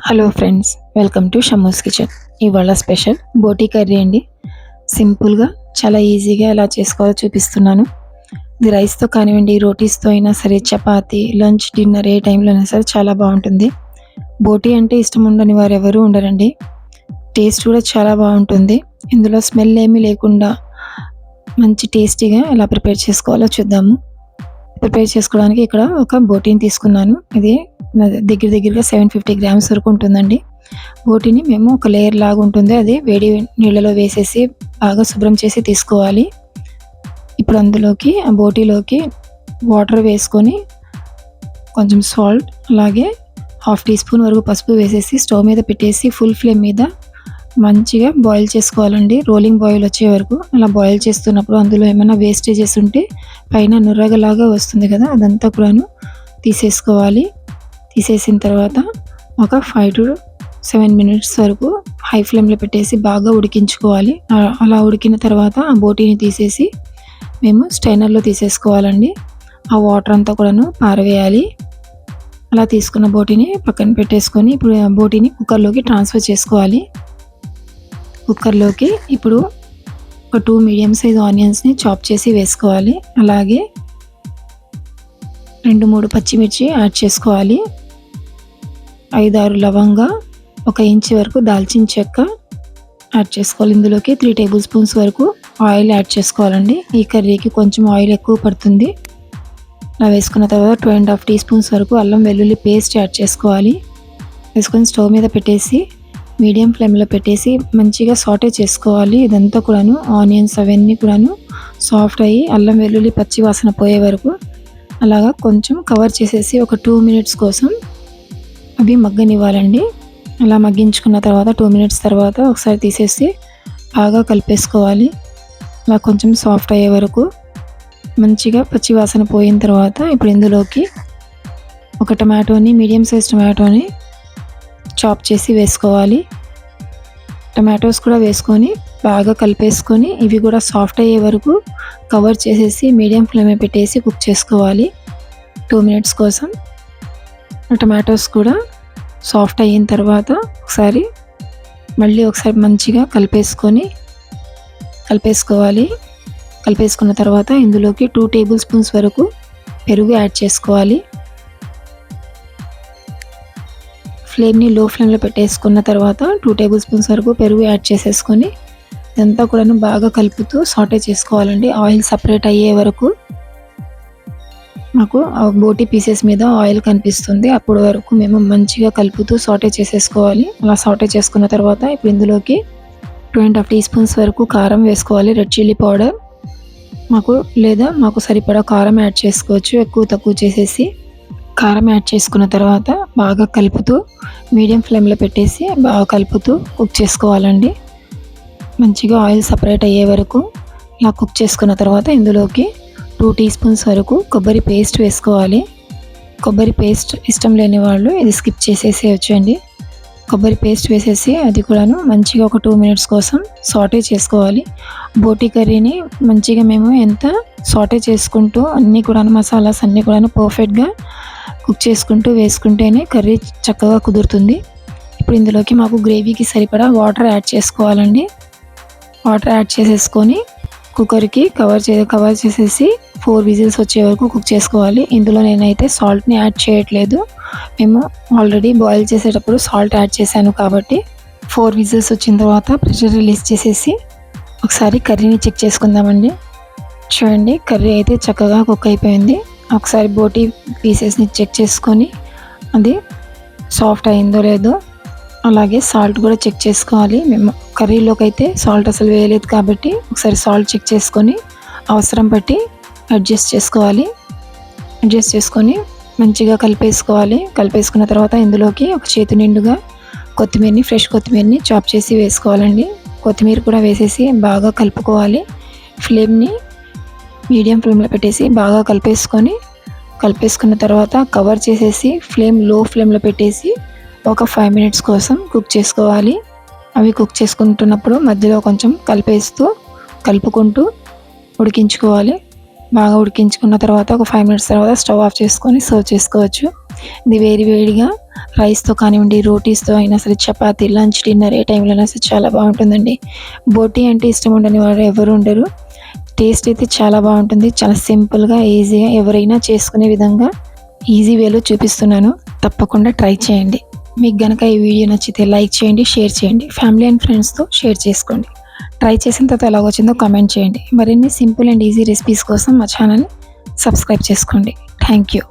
Hello friends, welcome to Shammu's kitchen. ఇవాళ special boti curry అండి. సింపుల్గా చాలా ఈజీగా ఎలా చేసుకోవాలో చూపిస్తున్నాను. ఇది రైస్తో కానివ్వండి, రోటీస్తో అయినా సరే, చపాతీ, లంచ్, డిన్నర్ ఏ టైంలో అయినా సరే చాలా బాగుంటుంది. బోటీ అంటే ఇష్టం ఉండని వారు ఎవరూ ఉండరండి. టేస్ట్ కూడా చాలా బాగుంటుంది. ఇందులో స్మెల్ ఏమీ లేకుండా మంచి టేస్టీగా ఎలా ప్రిపేర్ చేసుకోవాలో చూద్దాము. ప్రిపేర్ చేసుకోవడానికి ఇక్కడ ఒక బోటీని తీసుకున్నాను. ఇది దగ్గరగా 750 గ్రామ్స్ వరకు ఉంటుందండి. బోటీని మేము ఒక లేయర్ లాగా ఉంటుంది, అది వేడి నీళ్ళలో వేసేసి బాగా శుభ్రం చేసి తీసుకోవాలి. ఇప్పుడు అందులోకి ఆ బోటీలోకి వాటర్ వేసుకొని కొంచెం సాల్ట్, అలాగే 1/2 టీ స్పూన్ వరకు పసుపు వేసేసి స్టవ్ మీద పెట్టేసి ఫుల్ ఫ్లేమ్ మీద మంచిగా బాయిల్ చేసుకోవాలండి. రోలింగ్ బాయిల్ వచ్చే వరకు అలా బాయిల్ చేస్తున్నప్పుడు అందులో ఏమైనా వేస్టేజెస్ ఉంటే పైన నురగలాగా వస్తుంది కదా, అదంతా కూడాను తీసేసుకోవాలి. తీసేసిన తర్వాత ఒక 5 to 7 మినిట్స్ వరకు హై ఫ్లేమ్లో పెట్టేసి బాగా ఉడికించుకోవాలి. అలా ఉడికిన తర్వాత ఆ బోటీని తీసేసి మేము స్ట్రైనర్లో తీసేసుకోవాలండి. ఆ వాటర్ అంతా కూడాను పారవేయాలి. అలా తీసుకున్న బోటీని పక్కన పెట్టేసుకొని ఇప్పుడు ఆ బోటీని కుక్కర్లోకి ట్రాన్స్ఫర్ చేసుకోవాలి. కుక్కర్లోకి ఇప్పుడు ఒక 2 మీడియం సైజ్ ఆనియన్స్ని చాప్ చేసి వేసుకోవాలి. అలాగే 2-3 పచ్చిమిర్చి యాడ్ చేసుకోవాలి. 5-6 లవంగా, 1 ఇంచ్ వరకు దాల్చిన చెక్క యాడ్ చేసుకోవాలి. ఇందులోకి 3 టేబుల్ స్పూన్స్ వరకు ఆయిల్ యాడ్ చేసుకోవాలండి. ఈ కర్రీకి కొంచెం ఆయిల్ ఎక్కువ పడుతుంది. అలా వేసుకున్న తర్వాత 2.5 టీ స్పూన్స్ వరకు అల్లం వెల్లుల్లి పేస్ట్ యాడ్ చేసుకోవాలి. వేసుకొని స్టవ్ మీద పెట్టేసి మీడియం ఫ్లేమ్లో పెట్టేసి మంచిగా సాటే చేసుకోవాలి. ఇదంతా కూడాను ఆనియన్స్ అవన్నీ కూడాను సాఫ్ట్ అయ్యి అల్లం వెల్లుల్లి పచ్చి వాసన పోయే వరకు అలాగా కొంచెం కవర్ చేసేసి ఒక 2 మినిట్స్ కోసం అవి మగ్గనివ్వాలండి. అలా మగ్గించుకున్న తర్వాత 2 మినిట్స్ తర్వాత ఒకసారి తీసేసి బాగా కలిపేసుకోవాలి. అలా కొంచెం సాఫ్ట్ అయ్యే వరకు మంచిగా పచ్చి వాసన పోయిన తర్వాత ఇప్పుడు ఇందులోకి ఒక టమాటోని, మీడియం సైజ్ టమాటోని చాప్ చేసి వేసుకోవాలి. టమాటోస్ కూడా వేసుకొని బాగా కలిపేసుకొని ఇవి కూడా సాఫ్ట్ అయ్యే వరకు కవర్ చేసేసి మీడియం ఫ్లేమ్ పెట్టేసి కుక్ చేసుకోవాలి 2 మినిట్స్ కోసం. టమాటోస్ కూడా సాఫ్ట్ అయిన తర్వాత మళ్ళీ ఒకసారి మంచిగా కలిపేసుకోవాలి. కలిపేసుకున్న తర్వాత ఇందులోకి 2 టేబుల్ స్పూన్స్ వరకు పెరుగు యాడ్ చేసుకోవాలి. ఫ్లేమ్ని లో ఫ్లేమ్లో పెట్టేసుకున్న తర్వాత 2 టేబుల్ స్పూన్స్ వరకు పెరుగు యాడ్ చేసేసుకొని ఇదంతా కూడా బాగా కలుపుతూ సాటే చేసుకోవాలండి. ఆయిల్ సపరేట్ అయ్యే వరకు మాకు ఆ బోటీ పీసెస్ మీద ఆయిల్ కనిపిస్తుంది. అప్పటి వరకు మేము మంచిగా కలుపుతూ సాటే చేసేసుకోవాలి. అలా సాటే చేసుకున్న తర్వాత ఇప్పుడు ఇందులోకి 2.5 టీ స్పూన్స్ వరకు కారం వేసుకోవాలి. రెడ్ చిల్లీ పౌడర్ మాకు సరిపడా కారం యాడ్ చేసుకోవచ్చు, ఎక్కువ తక్కువ చేసేసి. కారం యాడ్ చేసుకున్న తర్వాత బాగా కలుపుతూ మీడియం ఫ్లేమ్లో పెట్టేసి బాగా కలుపుతూ కుక్ చేసుకోవాలండి. మంచిగా ఆయిల్ సపరేట్ అయ్యే వరకు ఇలా కుక్ చేసుకున్న తర్వాత ఇందులోకి 2 టీ స్పూన్స్ వరకు కొబ్బరి పేస్ట్ వేసుకోవాలి. కొబ్బరి పేస్ట్ ఇష్టం లేని వాళ్ళు ఇది స్కిప్ చేసేసేయచ్చండి. కొబ్బరి పేస్ట్ వేసేసి అది కూడాను మంచిగా ఒక 2 మినిట్స్ కోసం సాటే చేసుకోవాలి. బోటీ కర్రీని మంచిగా మేము ఎంత సాటే చేసుకుంటూ అన్నీ కూడా మసాలాస్ అన్నీ కూడా పర్ఫెక్ట్గా కుక్ చేసుకుంటూ వేసుకుంటేనే కర్రీ చక్కగా కుదురుతుంది. ఇప్పుడు ఇందులోకి మాకు గ్రేవీకి సరిపడా వాటర్ యాడ్ చేసుకోవాలండి. వాటర్ యాడ్ చేసేసుకొని కుక్కర్కి కవర్ చేసేసి 4 విజిల్స్ వచ్చే వరకు కుక్ చేసుకోవాలి. ఇందులో నేనైతే సాల్ట్ని యాడ్ చేయట్లేదు. మేము ఆల్రెడీ బాయిల్ చేసేటప్పుడు సాల్ట్ యాడ్ చేశాను కాబట్టి 4 విజిల్స్ వచ్చిన తర్వాత ప్రెషర్ రిలీజ్ చేసేసి ఒకసారి కర్రీని చెక్ చేసుకుందామండి. చూడండి, కర్రీ అయితే చక్కగా కుక్ అయిపోయింది. ఒకసారి బోటీ పీసెస్ని చెక్ చేసుకొని అది సాఫ్ట్ అయిందో లేదో, అలాగే సాల్ట్ కూడా చెక్ చేసుకోవాలి. మేము కర్రీలోకి అయితే సాల్ట్ అసలు వేయలేదు కాబట్టి ఒకసారి సాల్ట్ చెక్ చేసుకొని అవసరం బట్టి అడ్జస్ట్ చేసుకొని మంచిగా కలిపేసుకోవాలి. కలిపేసుకున్న తర్వాత ఇందులోకి ఒక చేతి నిండుగా ఫ్రెష్ కొత్తిమీరని చాప్ చేసి వేసుకోవాలండి. కొత్తిమీర కూడా వేసేసి బాగా కలుపుకోవాలి. ఫ్లేమ్ని మీడియం ఫ్లేమ్లో పెట్టేసి బాగా కలిపేసుకున్న తర్వాత కవర్ చేసేసి లో ఫ్లేమ్లో పెట్టేసి ఒక 5 మినిట్స్ కోసం కుక్ చేసుకోవాలి. అవి కుక్ చేసుకుంటున్నప్పుడు మధ్యలో కొంచెం కలుపుకుంటూ ఉడికించుకోవాలి. బాగా ఉడికించుకున్న తర్వాత ఒక 5 మినిట్స్ తర్వాత స్టవ్ ఆఫ్ చేసుకొని సర్వ్ చేసుకోవచ్చు. ఇది వేడి వేడిగా రైస్తో కానివ్వండి, రోటీస్తో అయినా సరే, చపాతీ, లంచ్, డిన్నర్ ఏ టైంలో అయినా సరే చాలా బాగుంటుందండి. బోటీ అంటే ఇష్టం ఉండని వారు ఎవరు ఉండరు. టేస్ట్ అయితే చాలా బాగుంటుంది. చాలా సింపుల్గా, ఈజీగా ఎవరైనా చేసుకునే విధంగా ఈజీ వేలో చూపిస్తున్నాను. తప్పకుండా ట్రై చేయండి. మీకు గనక ఈ వీడియో నచ్చితే లైక్ చేయండి, షేర్ చేయండి. ఫ్యామిలీ అండ్ ఫ్రెండ్స్తో షేర్ చేసుకోండి. ట్రై చేసిన తర్వాత ఎలా వచ్చిందో కామెంట్ చేయండి. మరిన్ని సింపుల్ అండ్ ఈజీ రెసిపీస్ కోసం మా ఛానల్ని సబ్స్క్రైబ్ చేసుకోండి. Thank you.